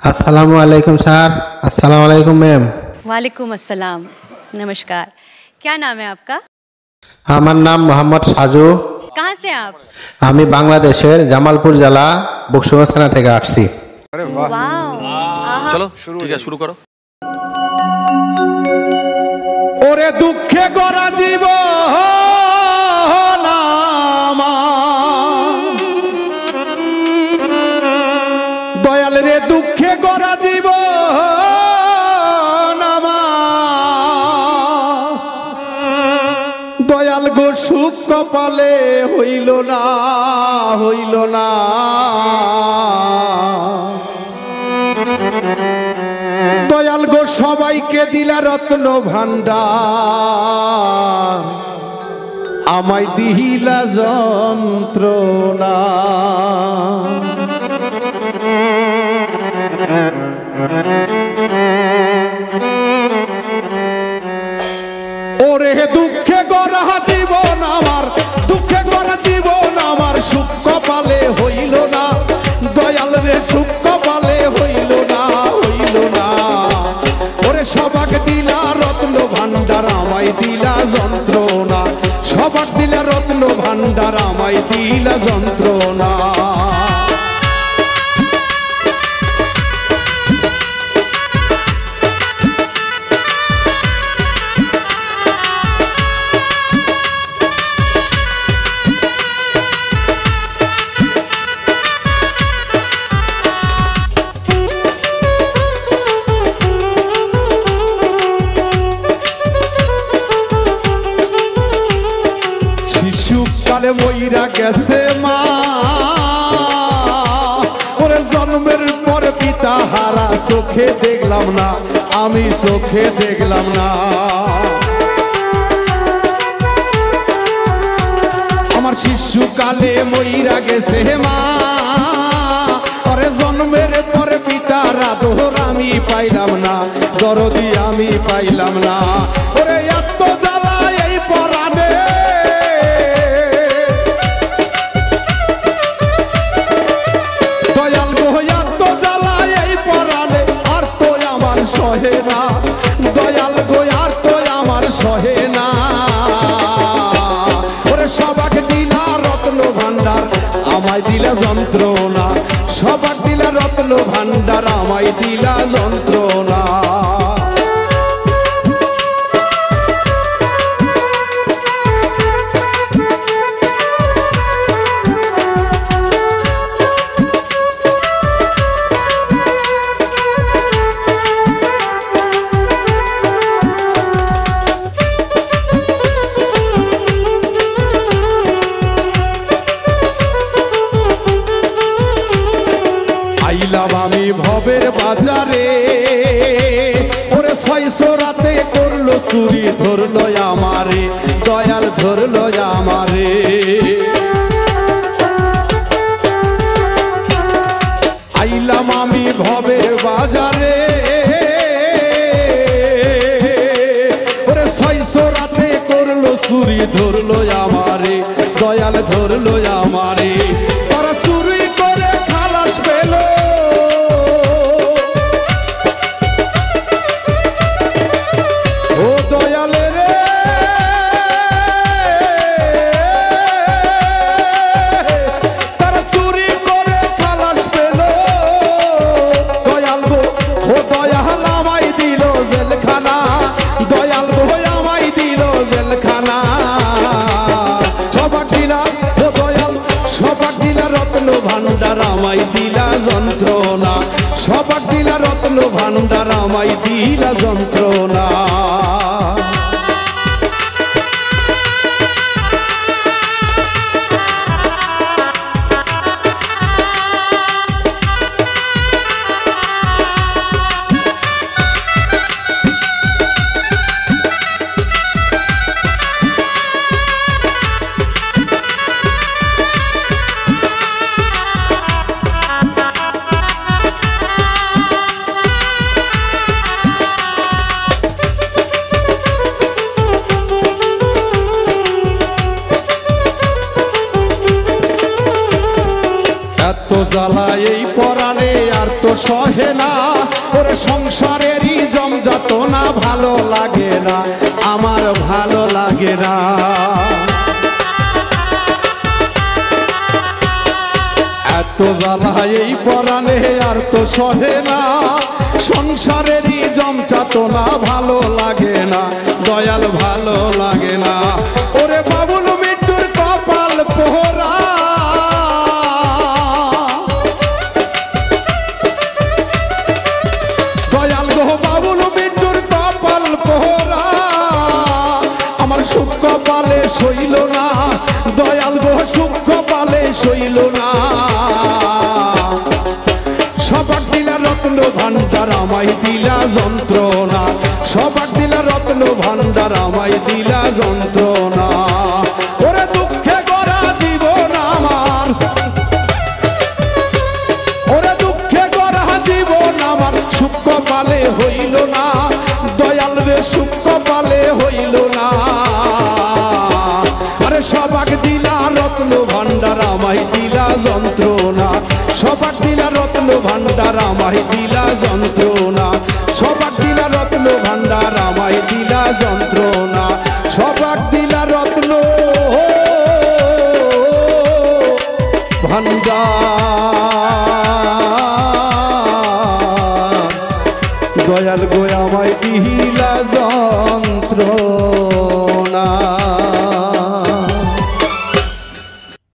अस्सलामु अलैकुम सर। अस्सलामु अलैकुम मैम। वालेकुम अस्सलाम। नमस्कार। क्या नाम है आपका? আমার নাম মোহাম্মদ সাজু। कहाँ से आप? আমি বাংলাদেশের জামালপুর জেলা বকশীগঞ্জ থানা থেকে আসছি। वाह। चलो ठीक है शुरू करो। ওরে দুঃখে গড়া জীবন আমার, দয়াল রে দুঃখে গড়া জীবন আমার, দয়াল গো সুখ কপালে হইল না হইল না। দয়াল গো সবাইকে দিলা রত্ন ভান্ডার, আমায় দিলা যন্ত্রণা। ওরে দুঃখে গড়া জীবন আমার, দুঃখে গড়া জীবন আমার, সুখ কপালে হইল না দয়াল রে, সুখ কপালে হইল না হইল না। ওরে সবাক দিলা রত্ন ভান্ডার, আমায় দিলা যন্ত্রণা, সবাক দিলা রত্ন ভান্ডার, আমায় দিলা যন্ত্রণা। শিশুকালে মইরা গেছে মা, ওরে জন্মের পর পিতা হারা, চোখে দেখলাম না আমি, চোখে দেখলাম না। আমার শিশুকালে মইরা গেছে মা, ওরে জন্মের পর পিতার আদর আমি পাইলাম না, দরদি আমি পাইলাম না। ওরে এত জ্বালা এই পরাণে, দয়াল গো এত জ্বালা এই পরাণে, আর তো আমার সহে না, দয়াল গো আর তো আমার সহে না। ওরে সবাক দিলা রত্ন ভান্ডার, আমায় দিলা যন্ত্রণা, সবাক দিলা রত্ন ভান্ডার, আমায় দিলা যন্ত্রণা। আইলাম আমি ভবের বাজারে, ওরে 600 রাতে করলো চুরি, ধরলো আমারে দয়াল, ধরলো আমারে। আইলাম আমি ভবের বাজারে, ওরে 600 রাতে করলো চুরি, ধরলো আমারে দয়াল, ধরলো আমারে। তারা চুরি করে খালাস পেল, ও দয়াল রে তারা চুরি করে খালাস পেল, দয়াল গো ও দয়াল আমায় দিল জেলখানা, দয়াল গো আমায় দিল জেলখানা। সবাক দিলা ও দয়াল, সবাক দিলা রত্ন ভান্ডার, আমায় দিলা যন্ত্রণা, সবাক দিলা রত্ন ভান্ডার, আমায় দিলা যন্ত্রণা। জ্বালা এই পরাণে, আর তো সহে না, ওরে সংসারেরই জমযাতনা ভালো লাগে না, আমার ভালো লাগে না। এত জ্বালা এই পরাণে আর তো সহে না, সংসারেরই জমযাতনা ভালো লাগে না, দয়াল ভালো লাগে না। ওরে বাবুল মৃত্যুর কপাল পোহরা, দয়াল গো বাবুল মৃত্যুর কপাল পোহরা, আমার সুখ কপালে সইল না, দয়াল গো সুখ কপালে সইল না। সবার দিলা রত্ন ভান্ডার আমায় দিলা যন্ত্রণা, সবার দিলা রত্ন ভান্ডার আমায় দিলা যন্ত্রণা। ওরে দুঃখে গড়া জীবন আমার, ওরে দুঃখে গড়া জীবন আমার, সুখ কপালে হইল না, দয়াল রে সুখ কপালে হইল না। আরে সবাক দিলা রত্ন ভান্ডার আমায় দিলা যন্ত্রণা, সবাক দিলা রত্ন ভান্ডার আমায় দিলা যন্ত্রণা, সবাক দিলা রত্ন ভান্ডার আমায় দিলা যন্ত্রণা, সবাক দিলা রত্ন ভান্ডার, দয়াল গো আমায় দিলা